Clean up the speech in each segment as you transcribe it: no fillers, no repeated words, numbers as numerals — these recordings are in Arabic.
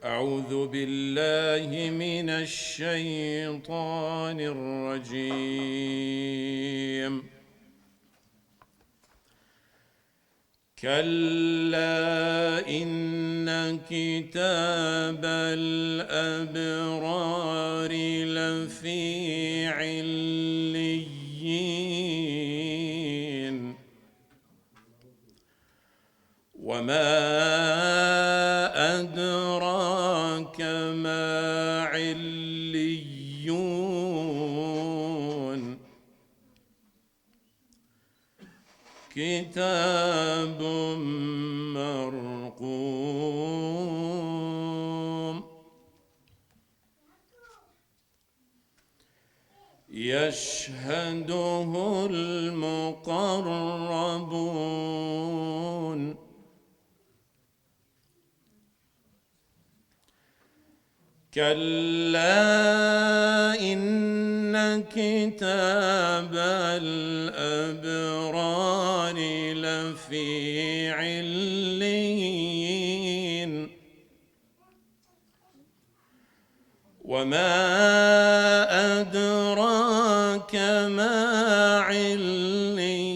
أعوذ بالله من الشيطان الرجيم. كلا إن كتاب الأبرار لفي عليين وما أدراك ما عليون كتاب مرقوم يشهده المقربون كلا إن كتاب الأبرار لفي عليين وما أدراك ما عليون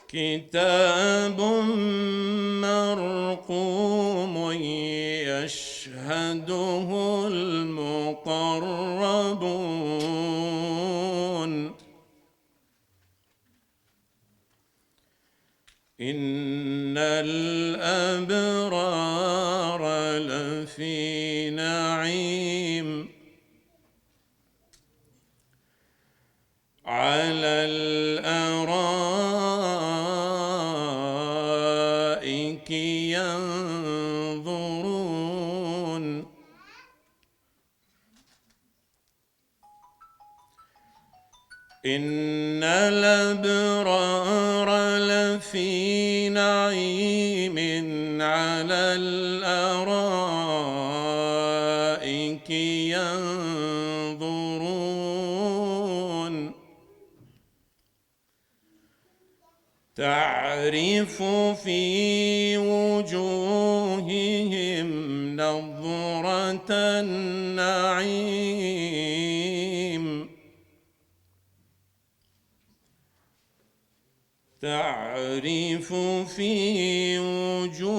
كتاب مرقوم يشهده المقربون إن الأبرار لفي نعيم على الأرائك ينظرون إن الأبرار لفي نعيم على الأرائك ينظرون تعرف في وجوههم نضرة النعيم تعرف في وجوههم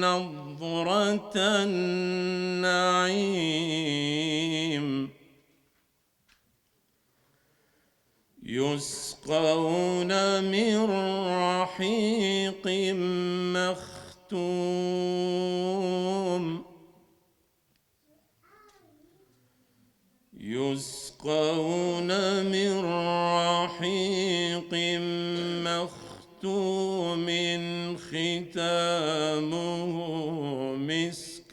نضرة النعيم يسقون من رحيق مختوم يسقون من رحيق مختوم ختامه مسك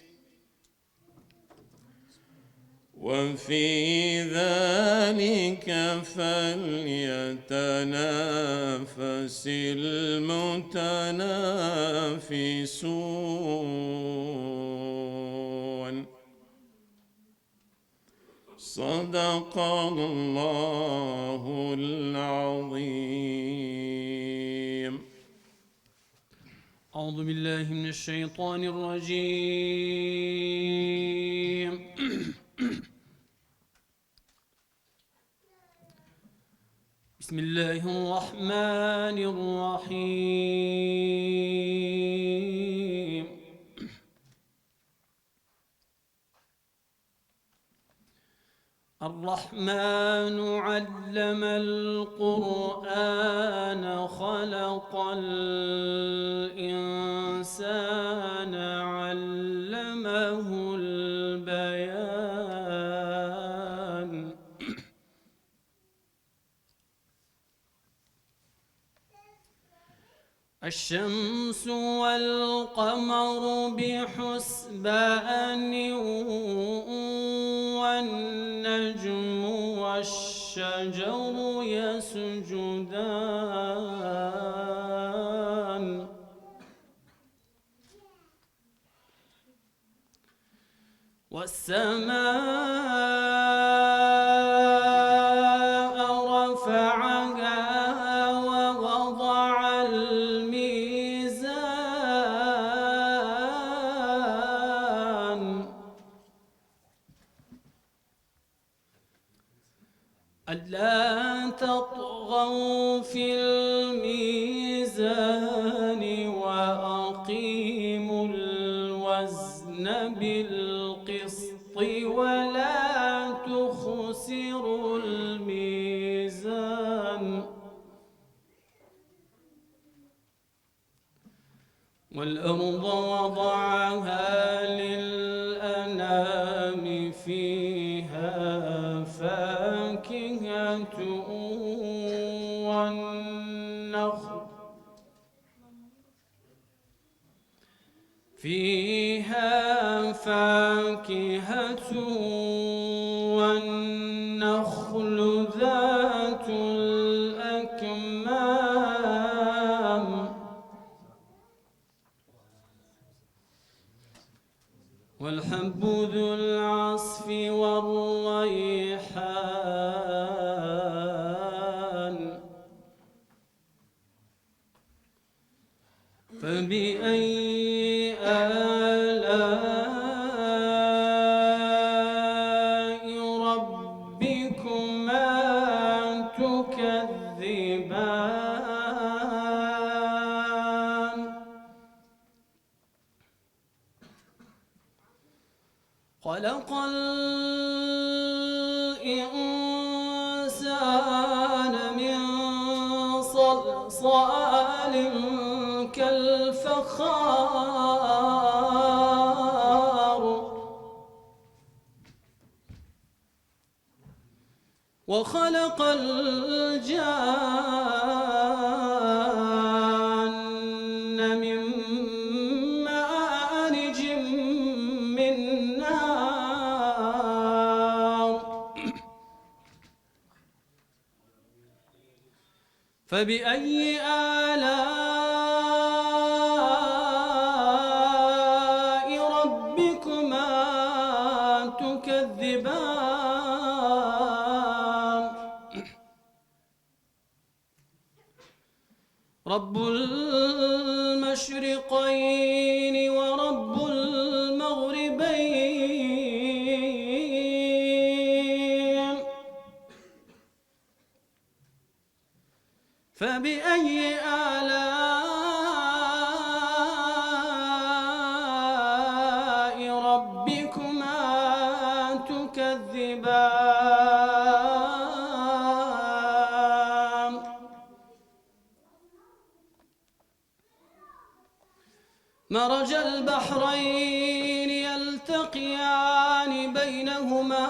وفي ذلك فليتنافس المتنافسون صدق الله العظيم. أعوذ بالله من الشيطان الرجيم. بسم الله الرحمن الرحيم. الرحمن علم القرآن خلق الإنسان علمه البيان الشمس والقمر بحسبان والنجم والشجر يسجدان والسماء رفعها ووضع الميزان ألا تطغوا في الميزان وأقيموا الوزن بالقسط ولا تخسروا الميزان والأرض وضعها للأنام فيها فاكهة والنخل ذات الأكمام والحب ذو العصف والريحان فبأي آلاء ربكما تكذبان خلق الإنسان من صلصال كالفخار وخلق الجان من مارج من نار فبأي آلاء ربكما تكذبان رب المشرقين ورب المغربين فبأي آلاء ربكما تكذبان مرج البحرين يلتقيان بينهما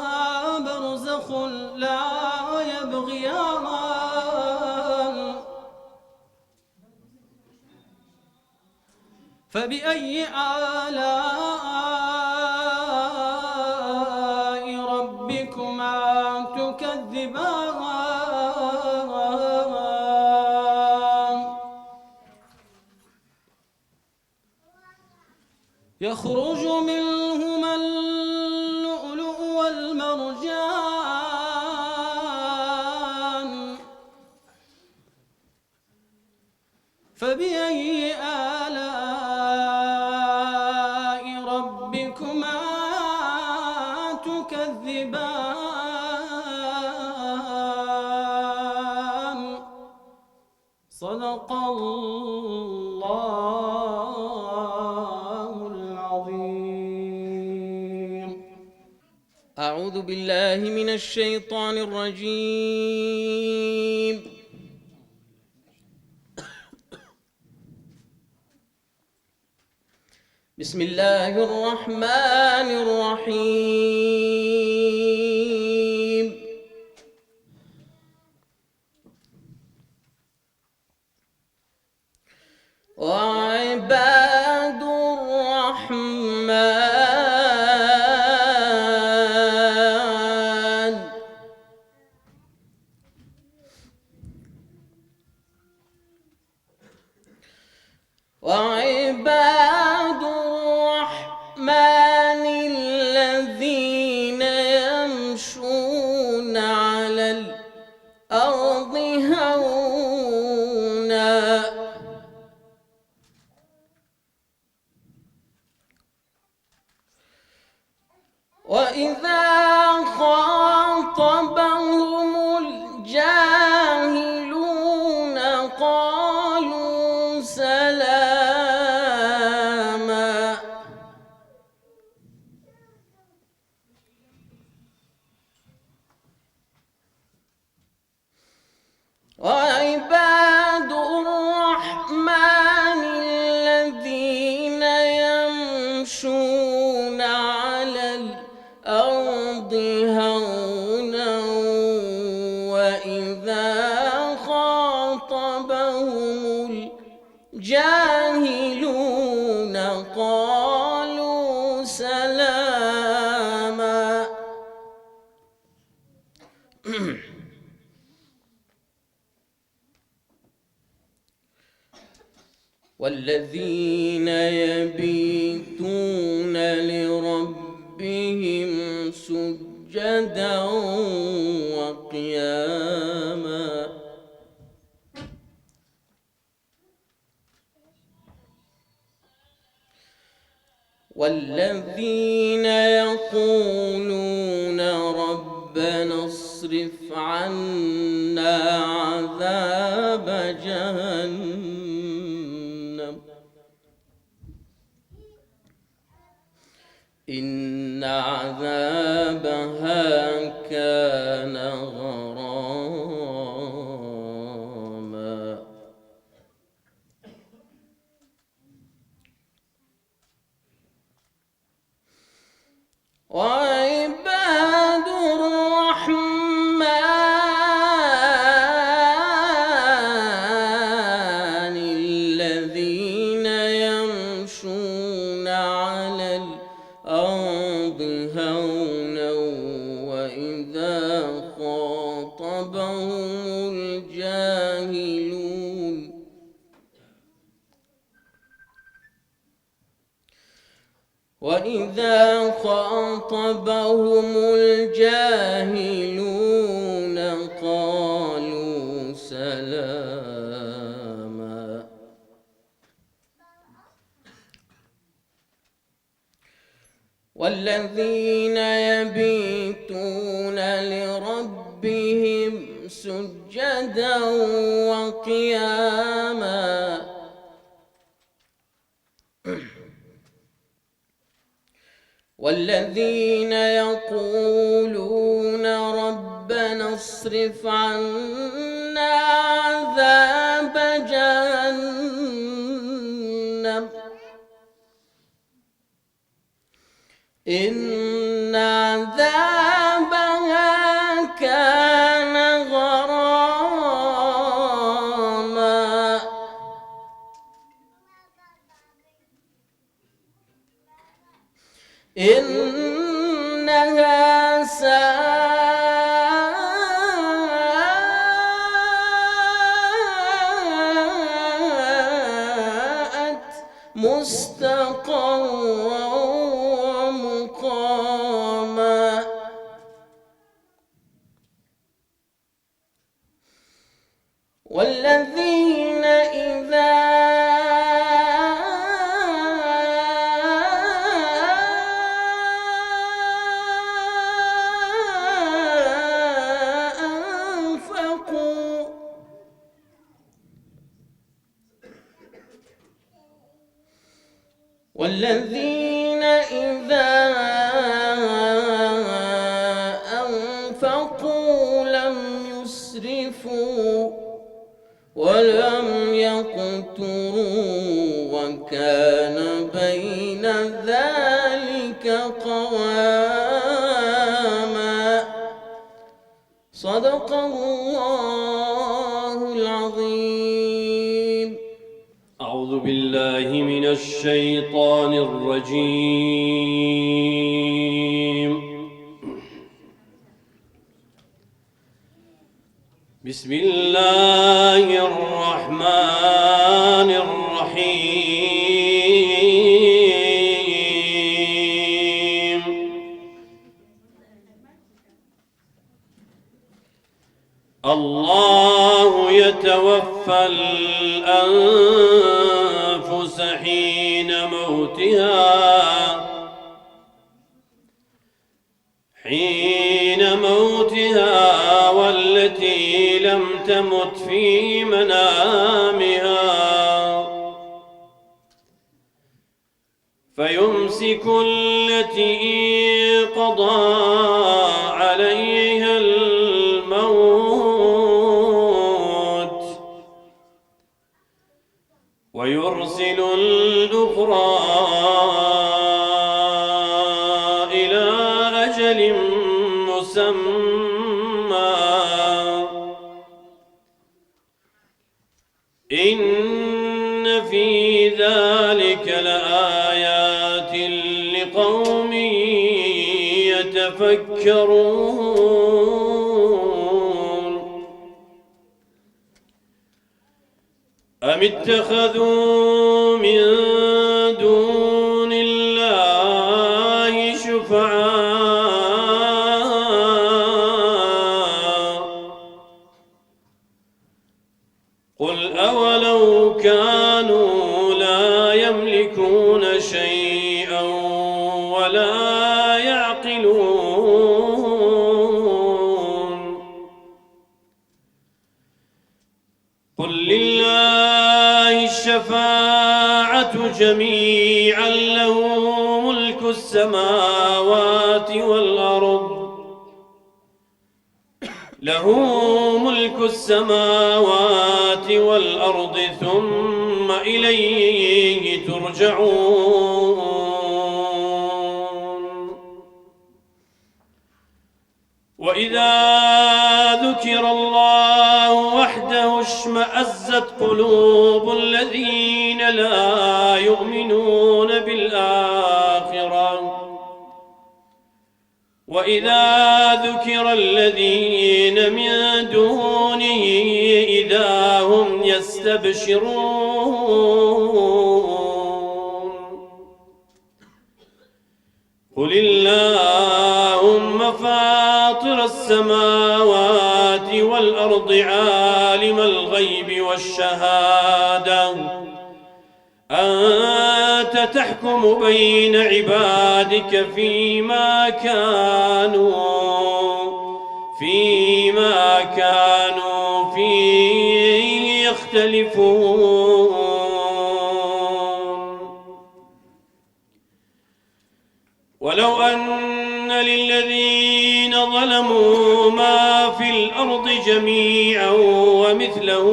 برزخ لا يبغيان فبأي آلاء ربكما تكذبان يخرج منهما اللؤلؤ والمرجان فبأي آلاء ربكما تكذبان صدق الله العظيم أعوذ بالله من الشيطان الرجيم بسم الله الرحمن الرحيم وعباد الرحمن وعباد الرحمن الذين يمشون على الأرض وإذا خاطبهم الجاهلون قالوا سلاما وعباد الرحمن الذين يمشون على الأرض هونا وإذا خاطبهم الجاهلون قالوا سلاما والذين يبيتون لربهم سجدا وقياما والذين يقولون ربنا اصرف عنا عذاب جهنم إن عذابها كان غراما وعباد الرحمن الذين يمشون على الأرض هونا وإذا خاطبهم الجاهلون قالوا سلاما والذين يبيتون لربهم سجدا وقياما والذين يقولون ربنا اصرف عنا عذاب جهنم إن عذابها كان غراما إنها ساءت مستقرا ومقاما والذين إذا أنفقوا لم يسرفوا ولم يقتروا وكان بين ذلك قواما صدق الله العظيم. أعوذ بالله من الشيطان الرجيم. بسم الله الرحمن الرحيم. الله يتوفى الأنفس حين موتها حين موتها والتي لم تمت في منامها فيمسك التي قضى عليها الموت ويرسل الأخرى إلى أجل مسمى إن في ذلك لآيات لقوم يتفكرون أم اتخذوا من دون الله شفعاء قل أولو كانوا لا يملكون شيئا ولا يعقلون قل لله الشفاعة جميعا له ملك السماوات والأرض ثم إليه ترجعون وإذا ذكر الله وحده اشمأزت قلوب الذين لا يؤمنون بالآخرة وإذا ذكر الذين من دونه إذا هم يستبشرون قل اللهم فاطر السماوات والأرض عالم الغيب والشهادة أنت تحكم بين عبادك فيما كانوا فيه يختلفون ولو أن للذين ظلموا ما في الأرض جميعا ومثله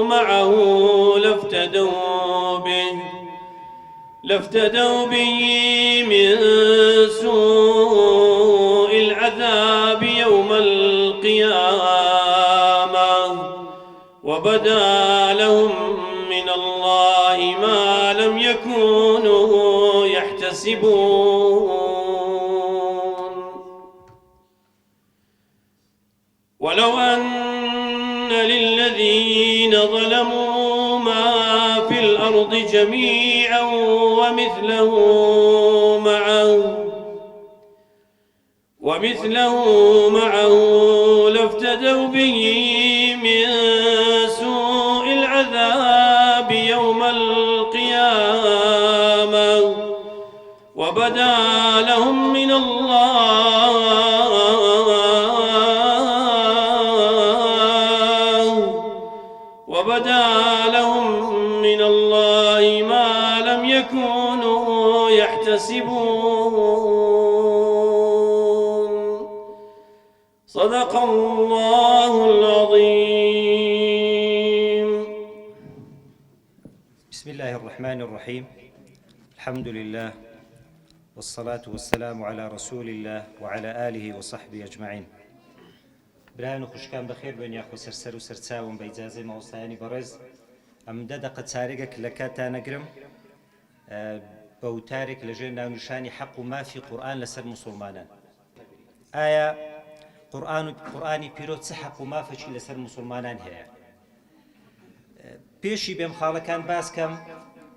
معه لافتدوا به من سوء العذاب يوم القيامة وبدا لهم من الله ما لم يكونوا يحتسبون ولو أن للذين ظلموا ما في الأرض جميعا ومثله معه لافتدوا به من سوء العذاب يوم القيامة وبدا لهم من الله ما لم يكونوا يحتسبون صدق الله العظيم. بسم الله الرحمن الرحيم. الحمد لله والصلاة والسلام على رسول الله وعلى آله وصحبه أجمعين. برایان و خوشکان بەخێر بێن یاخۆ سەرسەر و سەرچاوم بە ئیجازەی مامۆستایانی بەڕێز ئەم دەقە چارێکێک لە کاتتان نەگرم بە وتارێک لەژێر ناونیشانی حەق و مافی قورئان لەسەر موسڵمانان. ئایا قورئانی پیرۆز چ حەق و مافێکی لەسەر موسڵمانان هەیە؟ پێشی بێم خاڵەکان باسکەم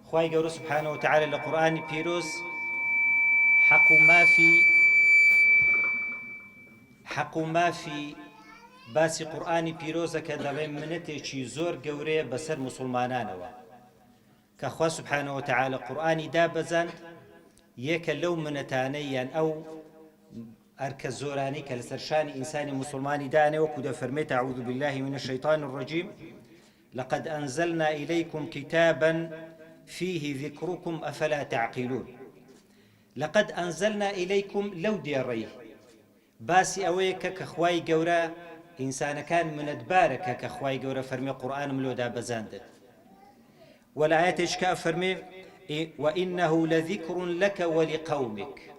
خوای گەورە سوبحانەهو وتەعالە لە قورئانی پیرۆز حەق و مافی باسی قورئانی پیرۆزەکە دەڵێ منەتێکی زۆر گەورەیە بەسەر موسڵمانانەوە کە خوا سوبحانەهو وتەعالە قورئانی دابەزاند. یەکە لەو منەتانەی یان ئەرکە زۆرانی کە لەسەر شانی ئینسانی مسلمانی دانێ وەکو دەفەرمێت أعوذ بالله من الشيطان الرجيم لقد أنزلنا إليكم كتابا فيه ذكركم أفلا تعقلون لقد أنزلنا إليكم لو دياري باسي أويك كخواي قورا إنسان كان من أدبارك كخواي قورا فرمي قرآن ملودا بزاند والآيات إشكاء فرمي وإنه لذكر لك ولقومك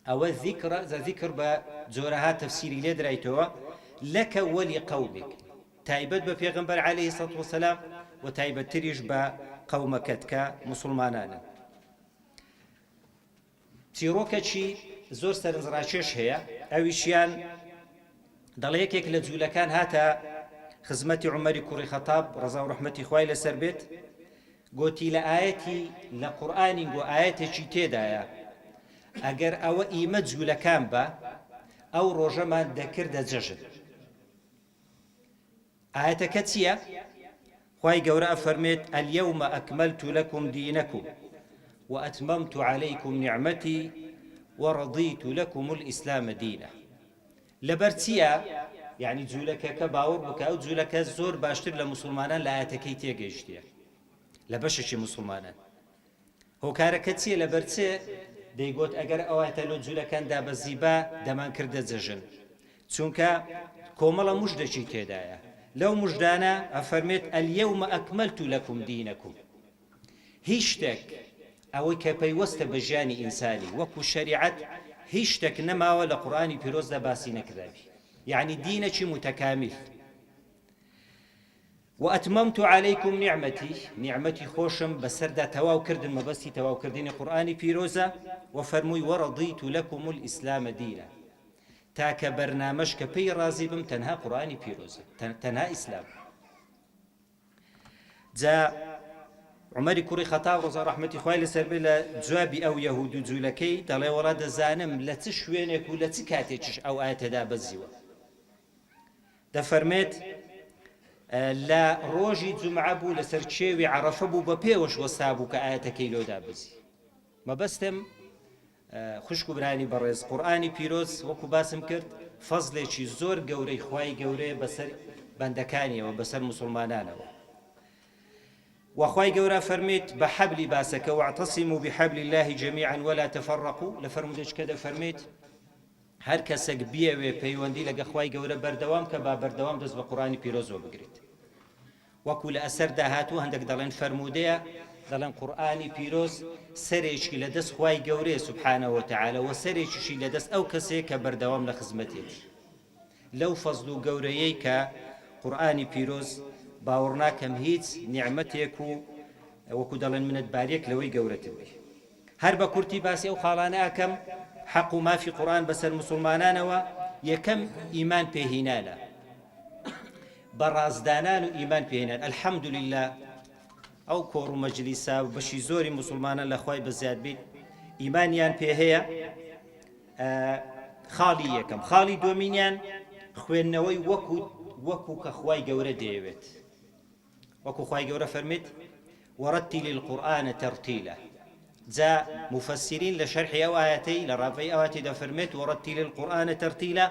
أو الذكر ذا ذكر بزورها تفسيري لدريتوا لك ولقومك تايبت بپیغمبر عليه الصلاة والسلام وتايبت تريش بقومكت كمسلمانان تيروكتشي زور سرنزراشيش هي اويشيان دڵەیەکێک لە جوولەکان هاتە خزمەتی عومەری کوڕی خەتاب ڕەزا و ڕەحمەتی خوای لەسەر بێت گوتی لە ئاەتی لە قورئانی گۆ ئاەتێکی تێدایە ئەگەر ئەوە ئیمە جوولەکان بە ئەو ڕۆژەمان دەکردە جەژن ئاەتەکە چییە؟ خوای گەورە ئەفەرمێت اليوم أكملت لكم دينكم وأتممت عليكم نعمتي ورضيت لكم الإسلام دينا لەبەرچیە یعنی جوولەکەکە باوەڕ بکە ئەو جوولەکە زۆر باشتر لە مسلمانان لە ئاەتەکەی تێگەیشتیە لە بەشێکی مسلمانان هۆکارەکە چییە لەبەرچێ دەیگوت ئەگەر ئەواتە لە جوولەکاندا بەزیبا دەمان کردە جەژن چونکە کۆمەڵە موژدەکی تێدایە لەو موژدانە ئەفەرمێت اليوم أكملت لكم دينكم هیچ شتێک ئەوەی کە پەیوەستە بە ژیانی ئینسانی وەکو شەریعەت هیچ شتێک نەماوە لە قورئانی پیرۆزدا باسی نەکراوی یعنی دینێکی متەکامل وأتممت عليكم نعمتي خۆشم بەسەردا تەواو کردن مەبەستی تەواوکردنی قورئانی پیرۆزە وفەرمووی وەڕەضیت لەکم الئیسلام دینا تاکە بەرنامەش کە پێی ڕازی بم تەنها قورئانی پیرۆزە تەنها ئیسلام جا عمەری کوڕی خەتاب ڕەزا ڕەحمەتی خوای لەسەر بێ لە جوابی ئەو یەهود و جوولەکەی دەڵێ وەڵا دەزانم لە چ شوێنێک و لە چ کاتێکیش ئەو ئاەتەدا بەزیوە دەفەرمێت لە ڕۆژی جومعە بوو لەسەر چێوی عەرەفە بوو بە پێوەش وەستا بوو کە ئاەتەکەی لۆدا بزی مەبەستم خوشک و برانی بەڕێز قورئانی پیرۆز وەکو باسم کرد فەزلێکی زۆر گەورەی خوای گەورەیە بەسەر بەندەکانیەوە بەسەر مسلمانانەوە وخواي جورا فرميت بحبل باسك واعتصموا بحبل الله جميعا ولا تفرقوا لفرمودش كذا فرميت هر کەسێک بیەوێ پەیوەندی لەگە خوای گەورە بەردەوام کە با بەردەوام دەست بە قورئانی پیرۆزەوە بگریت وەکو لە ئەسەردا هاتوو هەندێک دەڵێن فەرمودەیە دەڵێن قورئانی پیرۆز سەرێکی لە دەست خوای گەورەیە سوبحانەه وتەعالە و سەرێکیشی لە دەست ئەو کەسەیە کە بەردەوام لە خزمەتێتی لەو فەزڵ و گەورەیەی کە قورئانی پیرۆز باوەڕ ناکەم هیچ نیعمەتێک و وەکو دەڵێن منەتباریەک لەوەی گەورەتر بێ هەر بە کورتی باسی ئەو خاڵانە ئەکەم حق و مافی قورئان بەسەر مسلمانانەوە یەکەم ئیمان پێهینانە بەڕازدانان و ئیمان پێهینان الحەمدولله ئەو کۆڕ و مەجلیسا و بەشی زۆری مسلمانان لە خوای بەزیاد بیت ئیمانیان پێ هەیە خاڵی یەکەم خاڵی دووەمینیان خوێندنەوەی وەکو کە خوای گەورە دەیەوێت وەکو خوای گەورە فەرمیت وەرەتیل القورئانە تەرتیلە جا مفسرین لە شەرحی ئەو ئاەتەی لە ڕافعی ئەوەتی دەفەرمێت وەرەتیل القورئانە تەرتیلە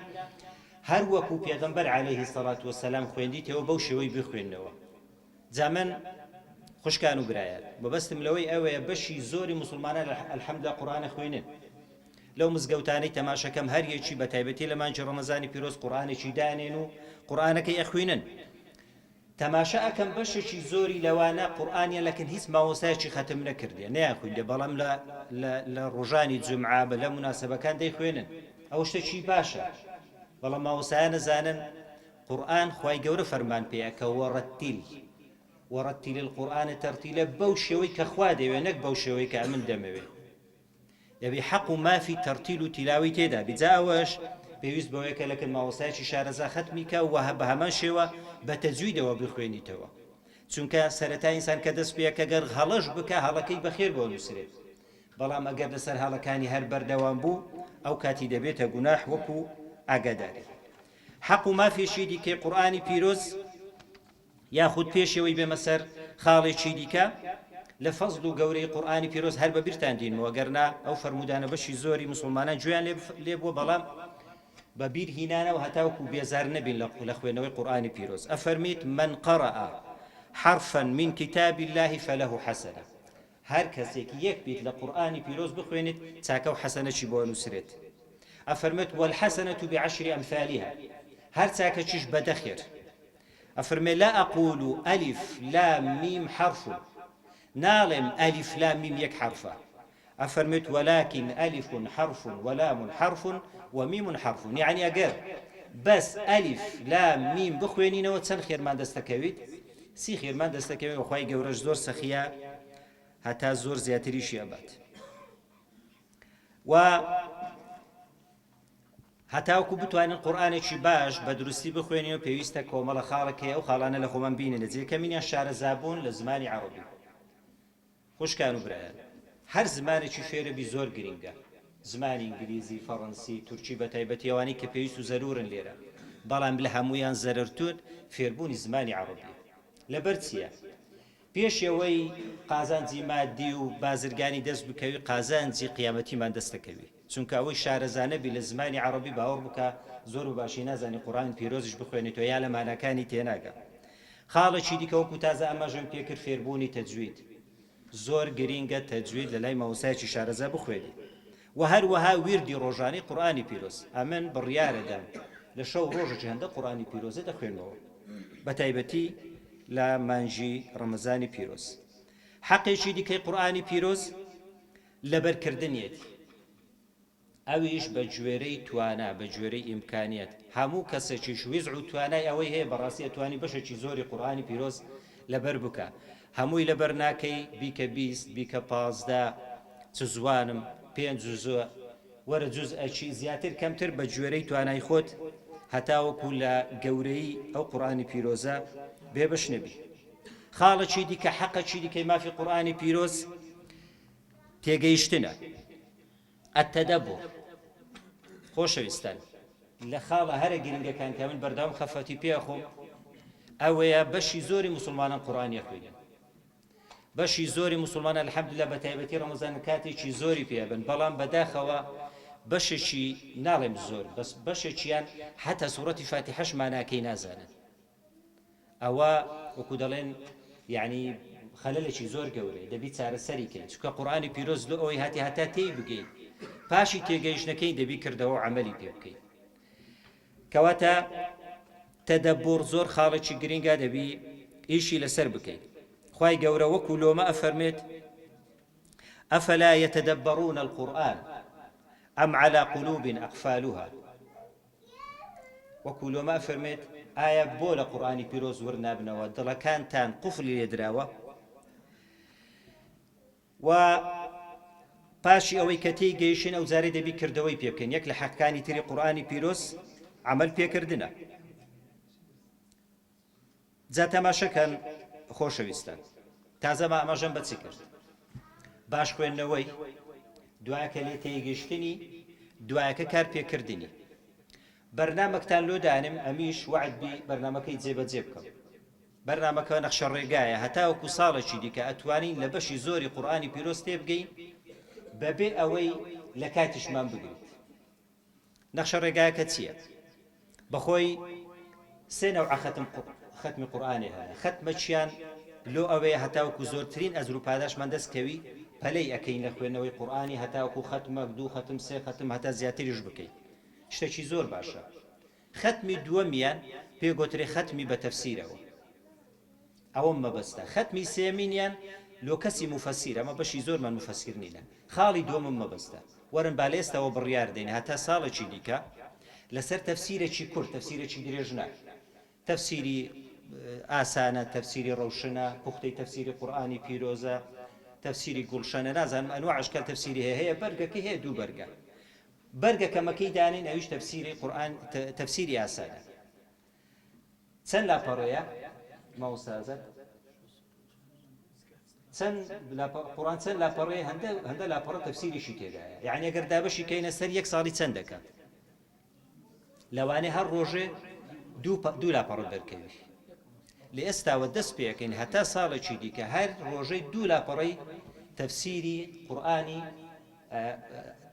هەر وەکو پێغەمبەر عەلەیهی سەڵات وەسەلام خوێندیتەوە بەو شێوەی بخوێنەوە جا من خوشکان و برایان بەبەستم لەوەی ئەوەیە بەشی زۆری مسلمانان الحەمدە قورئانە خوێنن لەو مزگەوتانەی تەماشەکەم هەر یەکی بە تایبەتی لە مانجی ڕەمەزانی پیرۆز قورئانێکی دانێن و قورئانەکەی ئەخوێنن تەماشا ئەکەم بەشێکی زۆری لەوانە قورئانیان لەکن هیچ ماوەسایەکی ختم نەکردیان نەیانخوێندێ بەڵام لە ڕۆژانی جومعە بە لە موناسەبەکان دەیخوێنن ئەو شتێکی باشە بەڵام ماوەسایان نەزانن قورئان خوای گەورە فەرمان پێیە کە وەرەتیل القورئانە تەرتیلە بەو شێوەی کە خوا دەوێ نەک بەو شێوەی کە ئەمن دەمەوێ یەبێ حەق و مافی تەرتیل و تیلاوی تێدا بیجا ئەوەش پێویست بەوەیە کە لەکن ماوەسایەکی شارەزا ختمی کە و بە هەمان شێوە بە تەجویدەوە بخوێنیتەوە چونکە سەرەتا ئینسان کە دەست پێیە کە گەر هەڵەش بکە هەڵەکەی بەخێر بۆ نووسرێت بەڵام ئەگەر لەسەر هەڵەکانی هەر بەردەوام بوو ئەو کاتی دەبێتە گوناح وەکو ئاگاداری حەق و مافیشی دیکەی قورئانی پیرۆز یاخود پێشەوەی بێمە سەر خاڵێکی دیکە لە فەزڵ و گەورەی قورئانی پیرۆز هەر بە بیرتان دینەوە گەرنا ئەو فەرمودانە بەشی زۆری مسلمانان گوێیان لێ بووە بەڵام بە بیر هینانەوە هەتاوەکو بێزار نەبین لە خوێنەوەی قورئانی پیرۆز ئەفەرمیت من قەرأ حرفا من كتاب الله فله حسنة هەر کەسێک یەک بیت لە قورئانی پیرۆز بخوێنێت چاکە و حەسەنەی بۆ نووسرێت ئەفەرمێت والحسنة بعشر أمثالها هەر چاکەکیش بەدەخێر ئەفەرمێ لا أقول ألف لام ميم حرف ناڵێم ألف لام ميم یەک حرفە ئەفەرمێت ولكن ألف حرف ولام حرف وميم حرف يعني ئەگەر بەس ألف لام ميم بخوێنینەوە چەند خێرمان دەستەکەویت سی خێرمان دەستەکەوێت وخوای گەورەش زۆر سەخیە هەتا زۆر زیاتریشی ئەبات و هەتاوەکو بتوانین قورئانێکی باش بە دروستی بخوێنینەوە پێویستە کۆمەڵە خاڵەکەی ئەو خاڵانە لە خۆمان بینێ لە جێکەمینیان شارەزابوون لە زمانی عەرەبی خوشکان و برایان هەر زمانێکی فێرەبی زۆر گرنگە زمانی ئینگلیزی فەڕەنسی تورکی بە تایبەتی ئەوانەی کە پێویست و زەرورن لێرە بەڵام لە هەموویان زەرەرتون فێربوونی زمانی عەرەبی لەبەر چییە پێشەوەی قازانجی مادی و بازرگانی دەست بکەوی قازانجی قیامەتیمان دەستەکەوی چونکە ئەوەی شارەزانەبی لە زمانی عەرەبی باوەڕ بکە زۆر و باشی نازانی قورئان پیرۆزیش بخوێنێتەوە یا لە ماناکانی تێناگە خاڵێکی دیکە وەکو تازە ئەمەژەم پێکرد فێربوونی تەجوید زۆر گرینگە تەجوید لە لای مامۆستایەکی شارەزا بخوێنی و هەروەها ویردی ڕۆژانەی قورئانی پیرۆز ئەمن بڕیارەدەم لە شەو ڕۆژێکی هەندە قورئانی پیرۆزە دەخوێنەوە بە تایبەتی لە مانجی ڕەمەزانی پیرۆز حەقێکی دیکەی قورئانی پیرۆز لەبەرکردنیەتی ئەویش بە گوێرەی توانا بە گوێرەی ئیمکانیەت هەموو کەسێکیش ویزع و توانای ئەوەی هەیە بەڕاستی ئەتوانی بەشێکی زۆری قورئانی پیرۆز لەبەر بکە هەمووی لەبەر ناکەی بیکە 20 بیکە 15 چ زوانم 5 جوزە وەرە جوزئەکی زیاتر کەمتر بە گوێرەی توانای خۆت هەتاوەکو لە گەورەی ئەو قورئانی پیرۆزە بێبەش نەبی خاڵێکی دیکە حەقێکی دیکەی مافی قورئانی پیرۆز تێگەیشتنە التدبر خۆشەویستان لە خاڵە هەرە گرنگەکان کە من بەردەوام خەفەتی پێخۆم ئەوەیە بەشی زۆری مسلمانان قورئانی خوێنن بەشی زۆری مسلمانان الحەمدوللا بە تایبەتی ڕەمەزان کاتێکی زۆری پێبن بەڵام بەداخەوە بەشێکی ناڵێم زۆر بەس بەشێکیان حتا سوورەتی فاتیحەش ماناکەی نازانن ئەوە وەکو دەڵێن یعنی خەلەلێکی زۆر گەورەیە دەبی چارەسەری کەین چونکە قورئانی پیرۆز لە ئەوەی هاتی هەتا تێی بگەین پاشی تێگەیشتنەکەی دەبی کردەوە عەمەلی پێ بکەین کەواتە تەدەبور زۆر خاڵێکی گرنگە دەبی ئیشی لەسەر بکەین خوای گەورە وەکو لۆمە ئەفەرمێت ئەفەلا یەتەدەبەڕون القورئان ئەم عەلا قولوب ئەقفالوها وەکو لۆمە ئەفەرمێت ئایا بۆ لە قورئانی پیرۆز وەرنابنەوە دڵەکانتان قوفڵی لێدراوە و پاشی ئەوەی کە تێیگەیشتن ئەو جارێ دەبی کردەوەی پێ بکەین یەک لە حەقەکانی تری قورئانی پیرۆز عەمەل پێکردنە جا تەماشەکەن خۆشەویستان تازە ئەمەژەم بە چی کرد باش خوێندنەوەی دوایەکە لێ تێیگەیشتنی دوایەکە کار پێکردنی بەرنامەکتان لۆدانم ئەمیش وعد بی بەرنامەکەی جێبەجێ بکەم بەرنامەکە نەخشە ڕێگایە هەتاوەکو ساڵێکی دیکە ئەتوانین لە بەشی زۆری قورئانی پیرۆز تێبگەین بەبێ ئەوەی لە کاتیشمان بگریت نەخشە ڕێگایەکە چییە بەخۆی سێ نەوع ختمی قورئانی هەیە ختمەکیان لۆ ئەوەیە هەتاوەکو زۆرترین ئەجر و پاداشمان دەستکەوی پەلەی ئەکەین لە خوێندنەوەی قورئانی هەتاوەکو ختمە 2 ختم 3 ختم هەتا زیاتریش بکەین شتێکی زۆر باشە ختمی دووەمیان پێگوترێ ختمی بە تەفسیرەوە ئەوەم مەبەستە ختمی سێمینیان لۆ کەسی مفەسیر ئەمە بەشی زۆرمان مفەسیر نینە خاڵی دووەمم مەبەستە وەرن با لێستەوە بڕیار دەین هەتا ساڵێکی دیکە لەسەر تەفسیرێکی کورت تەفسیرێکی درێژ نا تەفسیری ئاسانە تەفسیری ڕەوشنە پوختەی تەفسیری قورئانی پیرۆزە تەفسیری گوڵشەنە نازانم ئەنواع ئەشکال تەفسیری هەیە بەرگەکەی هەیە دوو بەرگە بەرگە کەمەکەی دانین ئەویش تەفسیری قورئان تەفسیری ئاسانە چەند لاپەڕەیە ماوەستازە چەند قورئان چەند لاپەڕەیە هەندە لاپەڕە تەفسیریشی تێدایە یعنی ئەگەر دابەشی کەینە سەر یەک ساڵی چەند دەکات لەوانەیە هەر ڕۆژێ دوو لاپەڕە دەرکەوی لە ئێستاوە دەست پێەکەین هەتا ساڵێکی دیکە هەر ڕۆژەی دوو لاپەڕەی تەفسیری قورئانی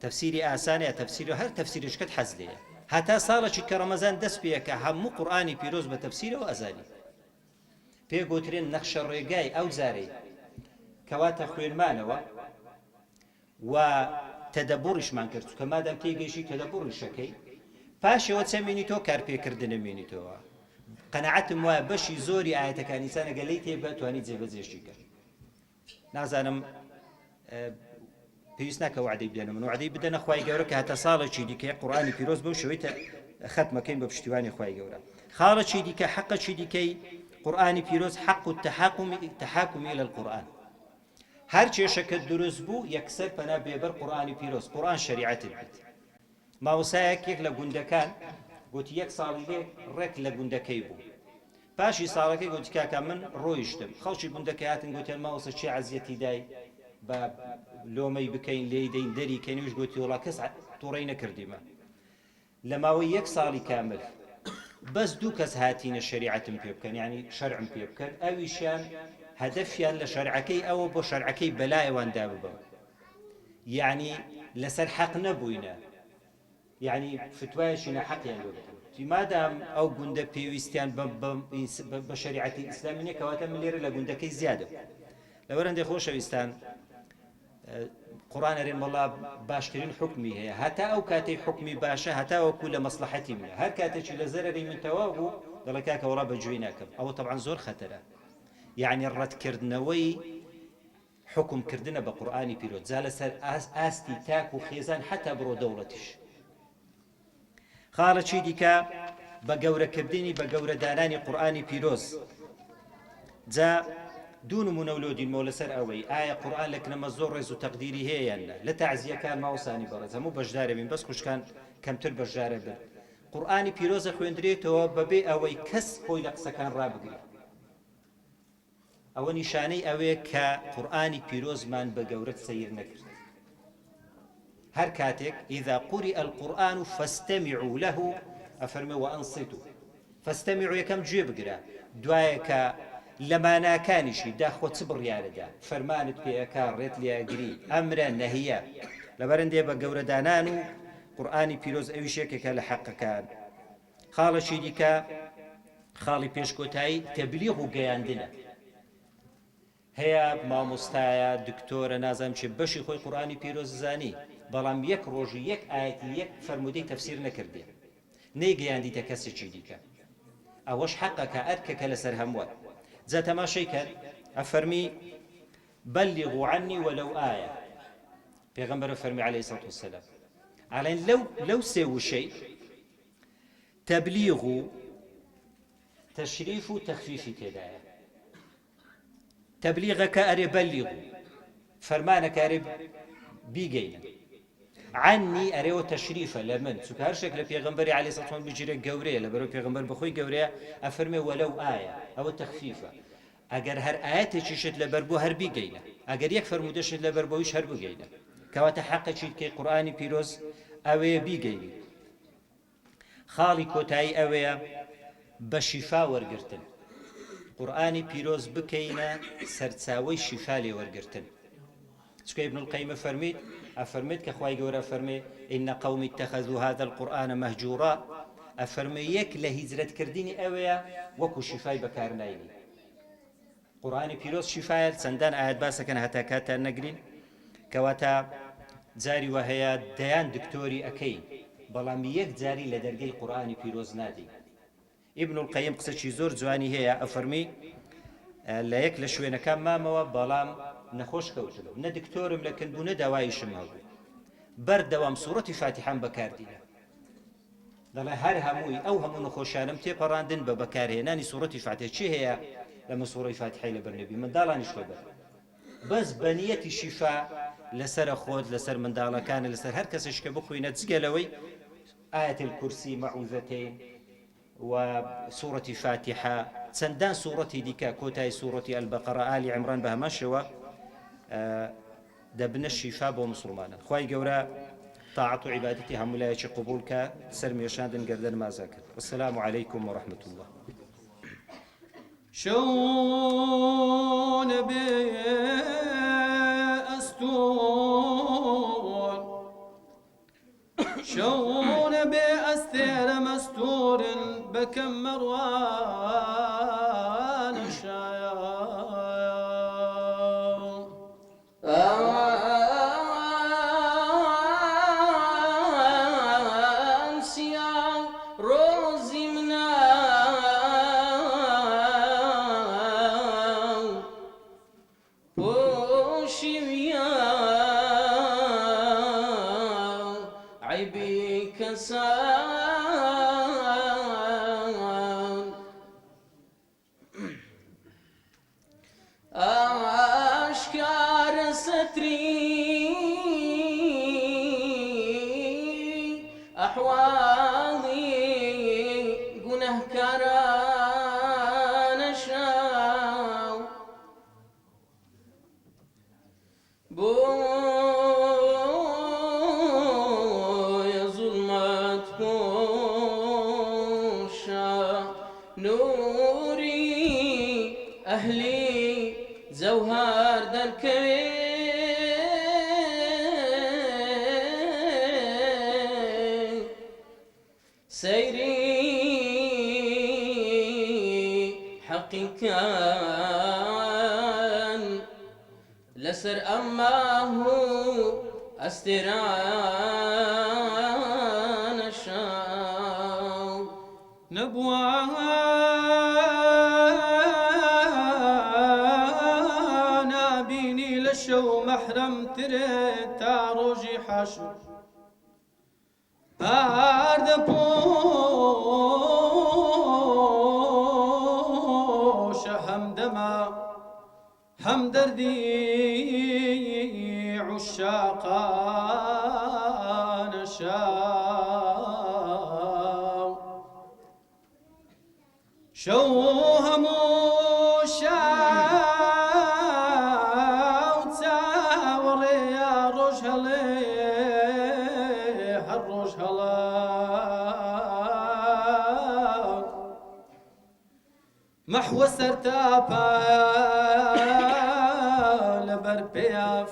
تەفسیری ئاسانە تەفسیری هەر تەفسیرشکت حەز لێیە هەتا ساڵێکی کە ڕەمەزان دەست پێەکە هەموو قورئانی پیرۆز بە تەفسیرەوە ئەزانی پێگوترێن نەخشە ڕێگای ئەو جارەی کەواتە خوێنمانەوە و تەدەبوڕیشمان کرد کە مادام تێگەیشی تەدەبوڕیشەکەی پاشەوە چەمێنی تۆ کارپێکردنە مێنیتەوە قەنەعەتم وایە بەشی زۆری ئاەتەکانی ئینسان گەلەی تێبە توانیت جێبەجێشی کرد نازانم پێویست ناکە وعدەی بدەنە من وعدەی بدەنە خوای گەورە کە هەتا ساڵێکی دیکە قورئانی پیرۆز بەو شێوەی ختمەکەین بە پشتیوانی خوای گەورە خاڵێکی دیکە حەقەکی دیکەی قورئانی پیرۆز حەق التحاكم إلى القورآن هەر کێشەکە دروست بوو یەکسەر پەنا بێبەر قورئانی پیرۆز قورئان شەریعەتت بێت ماوەسایەکێک لە گوندەکان گوتی یەک ساڵی لێ ڕێک لە گوندەکەی بوو پاشی ساڵەکەی گوتی کاکە من ڕۆیشتم خەڵکی گوندەکەی هاتن گوتیان ماوەسە چی عەزیەتی دای بە لۆمەی بکەین لێی دەین دەری کەنیوش گوتی وڵا کەس تووڕەی نەکردیمە لە ماوەی یەک ساڵی کامل بەس دوو کەس هاتینە شەریعەتم پێ بکەن یعنی شەرعم پێ بکەن ئەویشیان هەدەفیان لە شەرعەکەی ئەوە بۆ شەرعەکەی بەلایەواندا ببەن یعنی لەسەر حەق نەبووینە یعنی فتوایەکی نەحەقیان لێ بکەن مادام ئەو گوندە پێویستیان بە شەریعەتی ئیسلامی نییە کەواتە من لێرە لە گوندەکەی زیادە لەوەرەندەی خۆشەویستان قورئان ئەرێن وەڵا باشترین حکمی هەیە هەتا ئەو کاتەی حکمی باشە هەتا وەکو لە مەسلحەتی منە هەر کاتێکی لە زەرەری من تەواو بوو دەڵێ کاکە وەڵا بەگوێی ناکەم ئەوە تەبعاً زۆر خەتەرە یعنی ڕەتکردنەوەی حکمکردنە بە قورئانی پیرۆز جا لەسەر ئاستی تاک و خێزان حتا بڕۆ دەوڵەتیش خاڵێکی دیکە بە گەورەکردنی بە گەورەدانانی قورئانی پیرۆز جا دوو نمونە ولۆدینمەوە لەسەر ئەوەی ئایا قورئان لە کنەمە زۆر ڕێز و تەقدیری هەیە یان نا لە تەعزیەکان ماوەسانی بەڕێز هەموو بەشدارە بین بەس خوشکان کەمتر بەشدارە بن قورئانی پیرۆزە خوێندرێتەوە بەبێ ئەوەی کەس خۆی لە قسەکان ڕابگرێت ئەوە نیشانەی ئەوەیە کە قورئانی پیرۆزمان بە گەورەت سەیر نەکرد هەر کاتێک ئیذا قورئ القورئان فاستمعوا له ئەفەرمێ وأنصتوا فاستمعوا یەکەم گوێ بگرە دوایە کە لە ماناکانیشی داخۆ چ بڕیارەدا فەرمانت پێەکا ڕێت لێگری ئەمرە نەهیە لەبەرەندێ بە گەورەدانان و قورئانی پیرۆز ئەویش یەکێکە لە حەقەکان خاڵێکی دیکە خاڵی پێشکۆتایی تەبلیغ و گەیاندنە هەیە مامۆستایە دکتۆرە نازانم چێ بەشی خۆی قورئانی پیرۆز زانی بەڵام یەک ڕۆژی یەک ئاەتی یەک فەرمودەی تەفسیر نەکردێ نەیگەیاندیتە کەسێکی دیکە ئەوەش حەقەکە ئەرکەکە لەسەر هەمووە جا تەماشەی کرد ئەفەرمی بەلیغوا عنی وەلەو ئایە پێغەمبەر فەرمی عەلەیهی سەڵاتو وەسەلام ئەڵێن لەو سێ وشەی تەبلیغ و تەشریف و تەخفیفی تێدایە تەبلیغەکە ئەرێ بەلیغ فەرمانەکە ئەرێ بیگەینە عنی ئەرێوە تەشریفە لە من چونکە هەر شێک لە پێغەمبەری عەلەیهی سەڵاتو وەسەلام بگیرێ گەورەیە لەبەرەوەی پێغەمبەر بەخۆی گەورەیە ئەفەرمێ وەلەو ئایە ئەوە تەخفیفە ئەگەر هەر ئاەتێکیشت لەبەر بۆ هەر بیگەینە ئەگەر یەک فەرمودەشت لەبەر بۆیش هەر بگەینە کەواتە حەقەکی کەی قورئانی پیرۆز ئەوەیە بیگەینی خاڵی کۆتایی ئەوەیە بە شیفا وەرگرتن قورئانی پیرۆز بکەینە سەرچاوەی شیفا لێ وەرگرتن چونکە ئیبن القەیم ئەفەرمێت کە خوای گەورە ئەفەرمێ ئین قەومی اتەخەذوا هذا القورئان مەهجوورا ئەفەرمێ یەک لە هیجرەتکردنی ئەوەیە وەکو شیفای بەکارنایلی قورئانی پیرۆز شیفایە چەندان ئاەت باسەکەن هەتا کاتان نەگرین کەواتە جاری وە هەیە دەیان دکتۆری ئەکەی بەڵام یەک جاری لە دەرگەی قورئانی پیرۆز نادی ئیبن القەیم قسەی زۆر جوانی هەیە ئەفەرمی لە یەک لە شوێنەکان مامەوە بەڵام نەخۆش کەوتم نە دکتۆرم لە کندبوو نە داوایشم هەبوو بەردەوام سوورەتی فاتیحەم بەکاردینە دەڵێ هەر هەمووی ئەو هەموو نەخۆشیانم تێپەڕاندن بە بەکارهێنانی سوورەتی فاتیحە چی هەیە لەمە سوورەی فاتیحەی لەبەر نەبی منداڵانیش لەبەر بەس بەنیەتی شیفا لەسرە خۆت لەسەر منداڵەکانە لەسەر هەر کەسێک کە بخوێنە جگەلەوەی ئایەت الکورسی مەعوذەتەین و سوورەتی فاتیحە چەندان سوورەتی دیکە کۆتایی سوورەتی ئەلبەقەرە ئالی عیمران بە هەمان شێوە دەبنە شیفا بۆ مسلمانان خوای گەورە طاعەت و عیبادەتی هەموو لایەکی قبوڵ کە سەر مێشاندن گەردەن مازە کرد. والسلام عەلەیکم وەڕەحمەتوڵڵاه. شون بأستور شون بأستير مستور بكم مروان شايا أشكار ستري أحوالي قنه كران شاو بويا ظلمات بوشا نوري أهلي زوهر دركوي سيري حقيقة لسر أماه أستران الشام نبوانا بيني للشو محرم تريد تعرجي حشو بارد بوش همدما همدردي عشاقان شاو شو هموشاو تاوري يا رجلي هالرجلا محو سرتابا لبربيا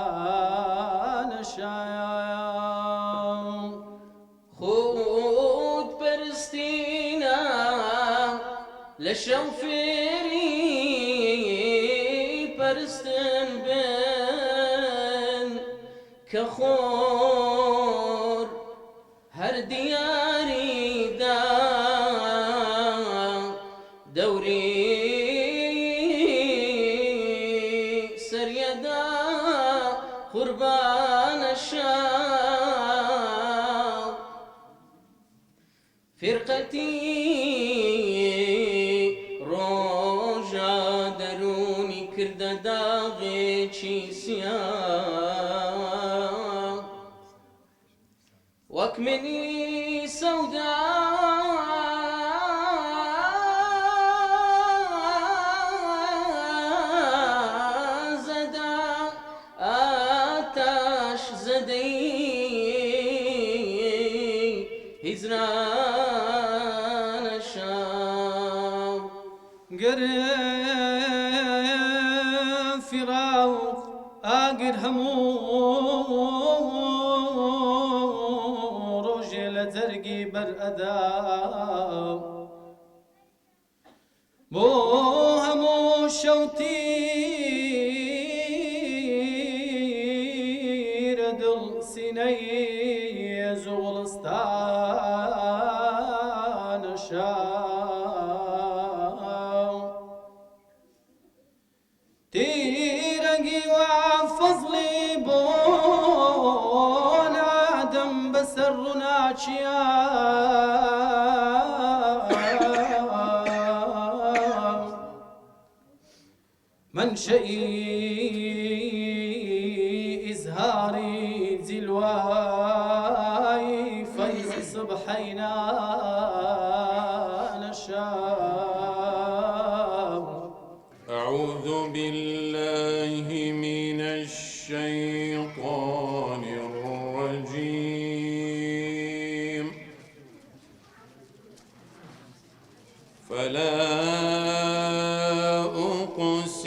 فداكاران شايا خود برستينا لشوفيري برستن بن كخور هر دياري دا دوري سريدا قربان الشام فرقتي روجا دروني كرد داغي چيسيان واكمني سوداء زدا آتش زدي هزران الشام قرب فراق آقر همو رجل زرقي بر أداو بو همو شوتي ردل سيني زغلستان شاو تيرقي وفضلي بون آدم بسرنا منشئي إزهاري زلواي فيز صبحينا نشام أعوذ بالله من الشيطان الرجيم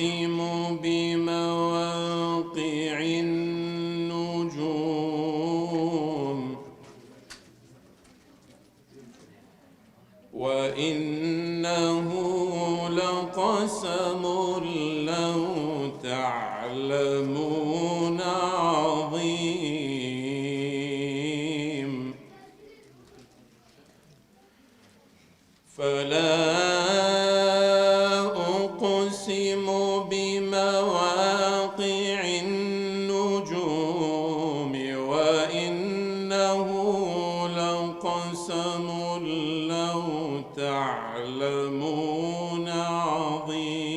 أقسم بمواقع النجوم وإنه لقسم لو تعلمون عظيم فلا أقسم بمواقع النجوم وإنه لقسم لو تعلمون عظيم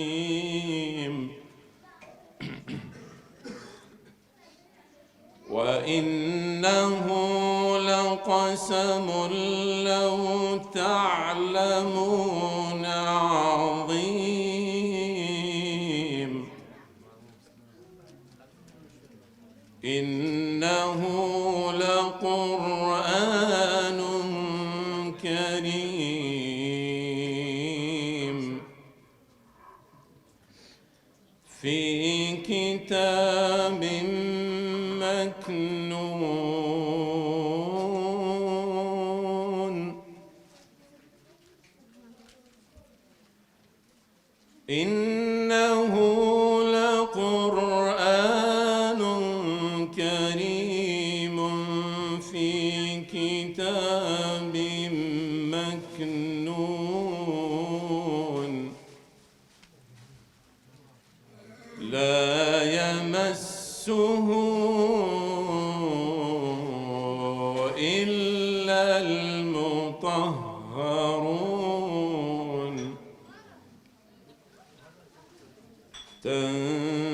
وإنه لقسم لو تعلمون عظيم إنه لقرآن كريم في كتاب مكنون إنه لقرآن كريم في كتاب مكنون لا يمسه إلا المطهرون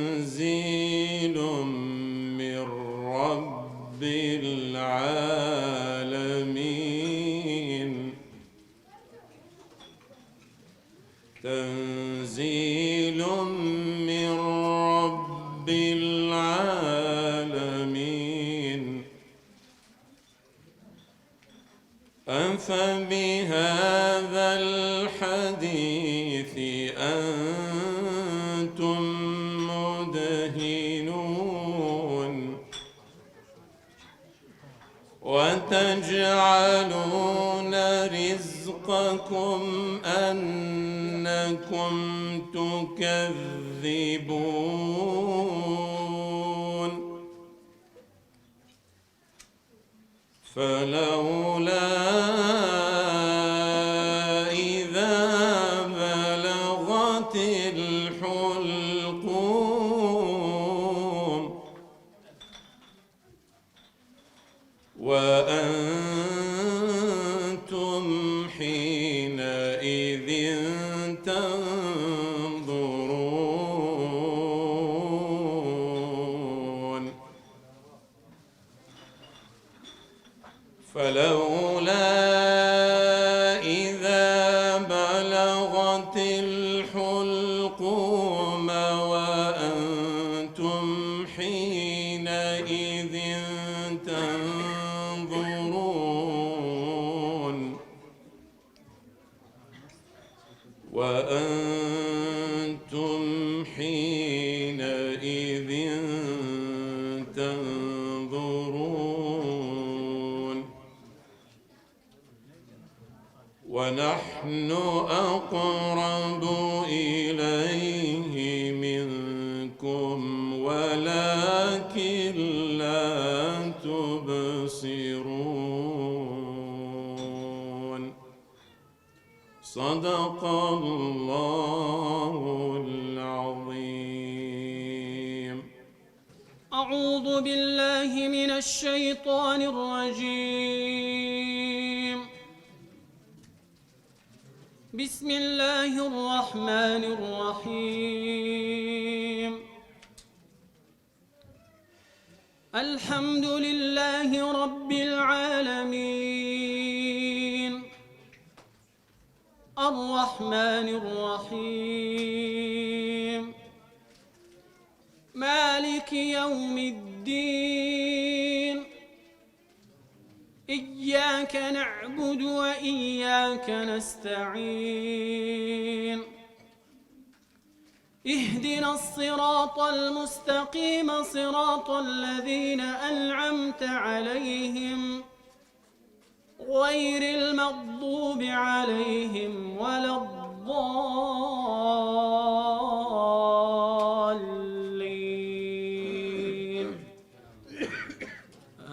تنزيل من رب العالمين تنزيل من رب العالمين أفبهذا الحديث أنتم مدهنون وتجعلون رزقكم أنكم تكذبون فلولا إذا بلغت الحلقوم وأنتم حينئذ تنظرون فلولا إذا بلغت الحلقوم وأنتم حينئذ تنظرون وأنتم حينئذ تنظرون ونحن أقرب إليه منكم ولكن لا تبصرون صدق الله العظيم. أعوذ بالله من الشيطان الرجيم. بسم الله الرحمن الرحيم. الحمد لله رب العالمين الرحمن الرحيم مالك يوم الدين إياك نعبد وإياك نستعين اهدنا الصراط المستقيم صراط الذين أنعمت عليهم غير المغضوب عليهم ولا الضالين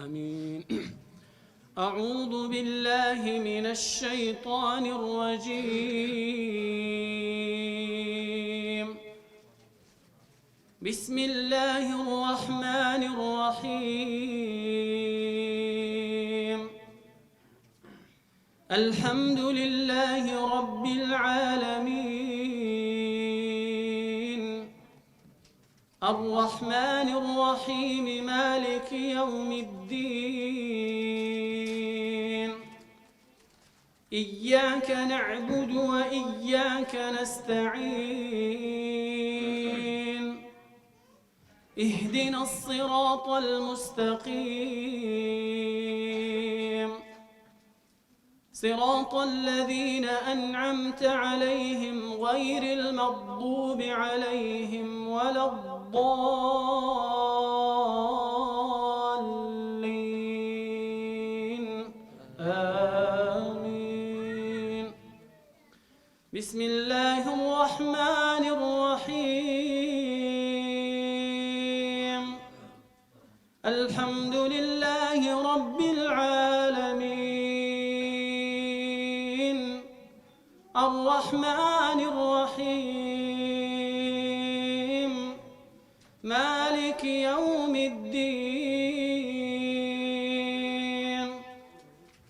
آمين. أعوذ بالله من الشيطان الرجيم. بسم الله الرحمن الرحيم. الحمد لله رب العالمين الرحمن الرحيم مالك يوم الدين إياك نعبد وإياك نستعين اهدنا الصراط المستقيم صراط الذين أنعمت عليهم غير المغضوب عليهم ولا الضالين آمين. بسم الله الرحمن الرحيم. الحمد لله رب العالمين الرحمن الرحيم مالك يوم الدين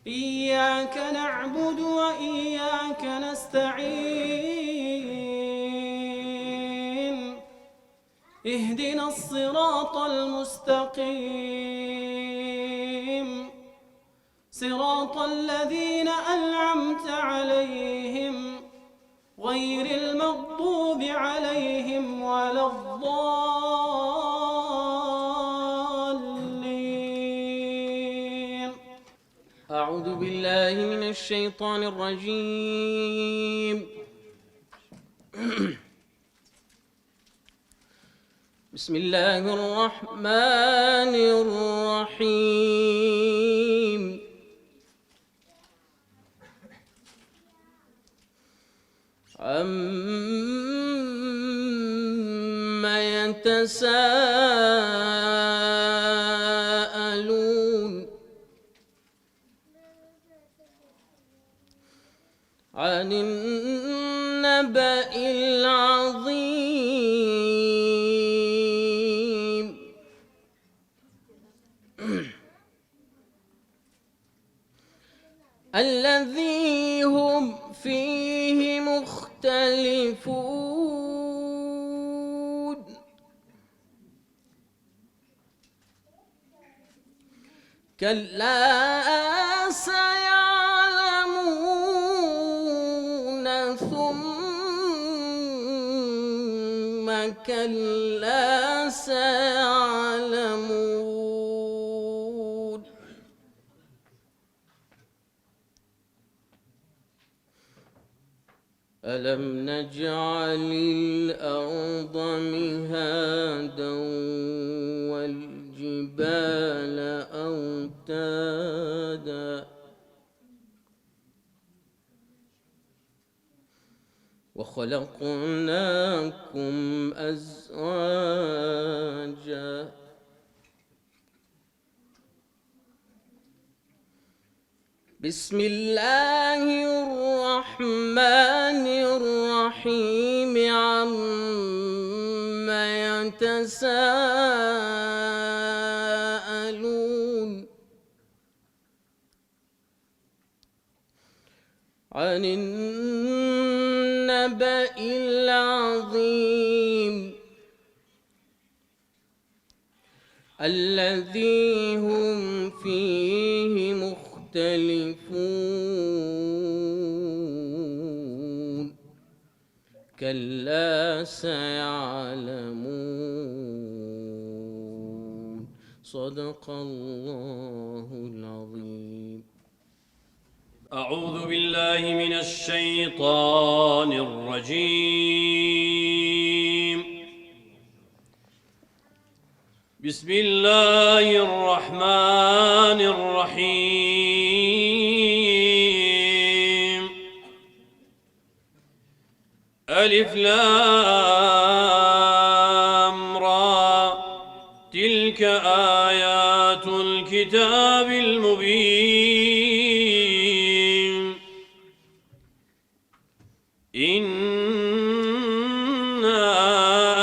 إياك نعبد وإياك نستعين اهدنا الصراط المستقيم صراط الذين أنعمت عليهم غير المغضوب عليهم ولا الضالين. أعوذ بالله من الشيطان الرجيم. بسم الله الرحمن الرحيم. عما يتساءلون عن النبأ العظيم الذي هم فيه مختلفون كلا سيعلمون ثم كلا سيعلمون ألم نجعل الأرض مهادا والجبال أوتادا وخلقناكم أزواجا بسم الله الرحمن الرحيم عما يتساءلون عن النبأ العظيم الذي هم فيه مختلفون كلا سيعلمون صدق الله العظيم. أعوذ بالله من الشيطان الرجيم. بسم الله الرحمن الرحيم ألف لام را تلك آيات الكتاب المبين إنا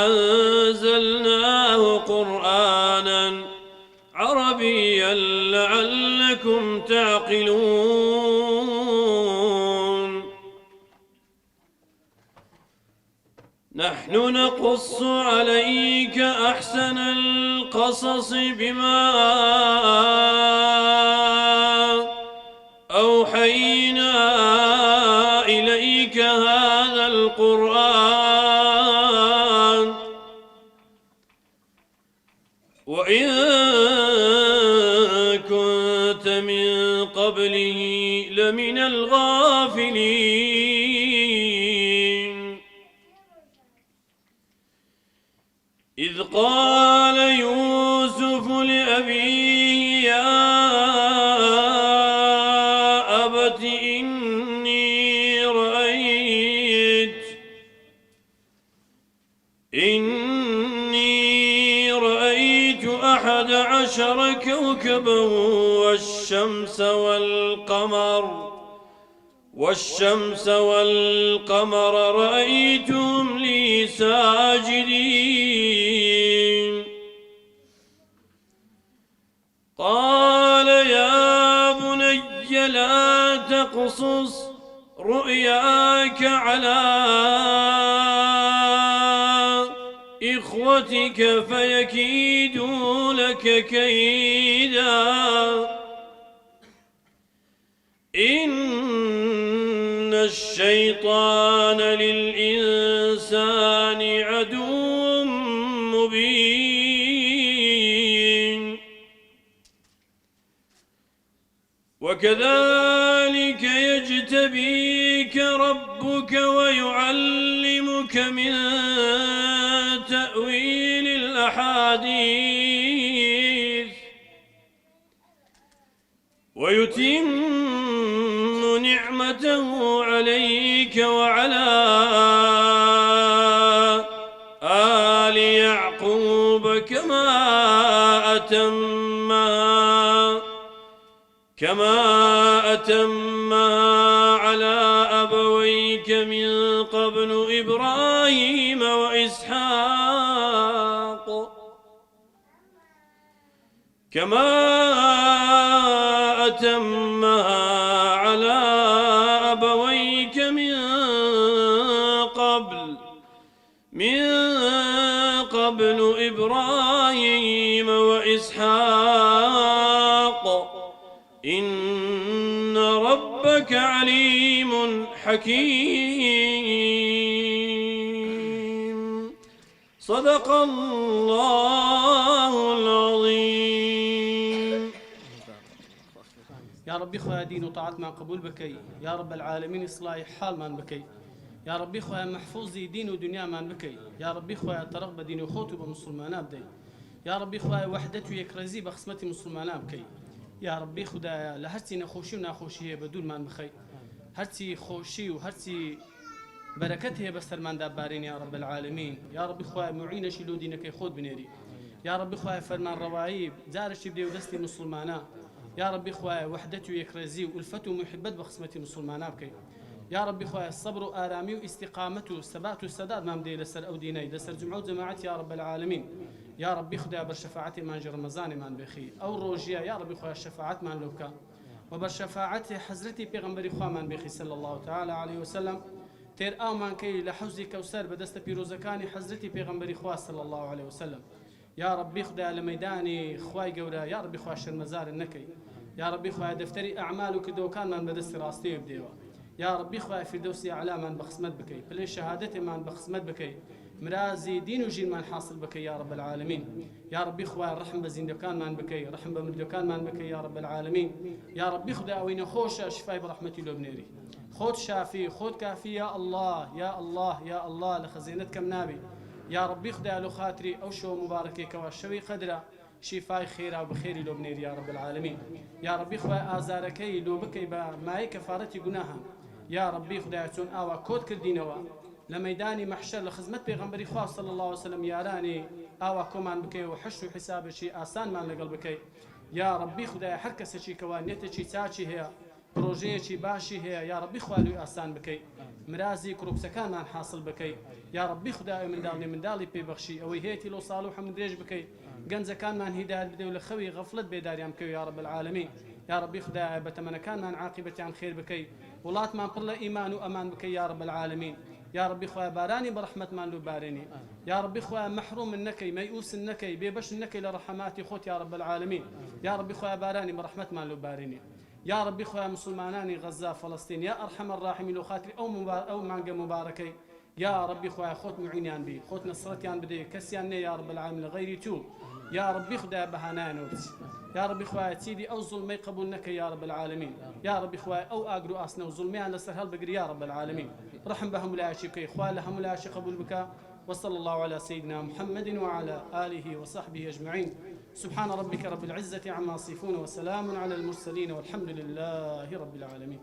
أنزلناه قرآنا عربيا لعلكم تعقلون نحن نقص عليك أحسن القصص بما أوحينا إليك هذا القرآن وإن كنت من قبله لمن الغافلين إذ قال يوسف لأبيه يا أبت إني رأيت 11 كوكبا والشمس والقمر رأيتهم لي ساجدين قال يا بني لا تقصص رؤياك على إخوتك فيكيدوا لك كيدا إن الشيطان للإنسان عدو مبين وكذلك يجتبيك ربك ويعلمك من تأويل الأحاديث ويتم نعمته عليك وعلى آل يعقوب كما أتمها على أبويك من قبل إبراهيم وإسحاق كما أتمها على أبويك من قبل إبراهيم وإسحاق إن ربك عليم حكيم صدق الله العظيم. يا ربي خويا دين وطاعت من قبول بكي يا رب العالمين إصلاح حال من بكي يا ربي خويا محفوظي دين ودنيا من بكي يا ربي خويا ترغب دين وخوتو بمسلمان بدي يا ربي خويا وحدته يكرزي بخصمتي مسلمان بكي يا ربي خدايا لهرتي نخوشي وناخوشي بدون من بخي هرتي خوشي وهرتي بركته بستر من دابارين يا رب العالمين يا ربي خويا معين شيلو دينك يخود بنيري يا ربي خويا فرمان روايب زارش بدي ودستي مسلمانا يا ربي خويا وحدته يكرزي والفتو محبت بخصمتي مسلمان بكي يا ربي خويا الصبر وآرامي واستقامته والثبات والسداد ما مدي لسر أو ديني لسر جمعة جماعتي يا رب العالمين يا ربي خدها برشفاعتي مانجي رمضان مان بخي أو روجيا يا ربي خويا الشفاعات مان لوكا وبرشفاعتي حزرتي بيغمبري خواه مان بخي صلى الله تعالى عليه وسلم تير أو مان كي لحوزي كوسر بدست بيروزكاني حزرتي بيغمبري خواه صلى الله عليه وسلم يا ربي خدها لميداني خواي قورا يا ربي خويا شرمزار النكي يا ربي خويا دفتري أعمالك دو كان من بدست راستي يبديوا يا ربي خويا فردوسي على من بخصمت بكي بلي شهادتي من بخصمت بكي مرازي دين وجيل من حاصل بكي يا رب العالمين يا ربي خويا الرحم بزندكان من بكي رحم بمردكان من بكي يا رب العالمين يا ربي خدا وين خوش شفاي برحمتي لو بنيري خود شافي خود كافي يا الله يا الله يا الله لخزينتك منابي يا ربي خدای لە خاتری ئەو شەو مبارەکێکەوە شەوی قەدرە شیفای خێرا و بەخێری لۆ بنێری یا رب العالمین یا ربی خوای ئازارەکەی لۆ بکەی بە مای کەفارەتی گوناهە یا ربی خدای چۆن ئاوا کۆت کردینەوە لە مەیدانی مەحشەر لە خزمەت پێغەمبەری خوا صلی الله علیه وسلم یارانی ئاوا کۆمان بکەی و حەشر و حیسابێکی ئاسانمان لەگەڵ بکەی یا ربی خدای هەر کەسێکی کەوا نێتێکی چاچی هەیە پرۆژەیەکی باشی هەیە یا ربی خوا لێی ئاسان بکەی مرازی کڕوکسەکانمان حاصل بکەی یا ربی خدای منداڵی پێبەخشی ئەوەی هەیەی لۆ ساڵ و حەمد درێژ بکەی گەنجەکانمان هیدایەت بدەی و لە خەوی غەفڵەت بێداریان بکەی یا رب العالمین یا ربی خدای بەتەمەنەکانمان عاقبەتیان خێر بکەی وڵاتمان پڕ لە ئیمان و ئەمان بکەی یا رب العالمین یا ربی خدای بارانی بەڕەحمەتمان لۆ بارێنی یا ربی خدای مەحروم نەکەی مەیئوس نەکەی بێبەش نەکەی لە ڕەحماتی خۆت یا رب العالمین یا ربی خدای بارانی بەڕەحمەتمان لۆ بارێنی یا ربی خدای مسلمانانی غەزا فەڵەستین یا ئەرحەم الراحمین لۆ خاتری ئەو مانگە مبارەکەی یا ربی خدای خۆت معینیان بی خۆت نەسرەتیان بدەی کەسیان نێ یا رب العالمین لە غەیری تو یا ربی خدای بەهانایانەوە یا ربی خدای چیدی ئەو زوڵمەی قبول نەکەی یا رب العالمین یا ربی خدای ئەو ئاگر و ئاسنە و زوڵمیان لەسەر هەڵبگری یا رب العالمین رحم بە هەموو لایەکی بکەی خوا لە هەموو لایەکی قبول بکە وصلى الله على سيدنا محمد وعلى آله وصحبه أجمعين سبحان ربك رب العزة عما يصفون وسلام على المرسلين والحمد لله رب العالمين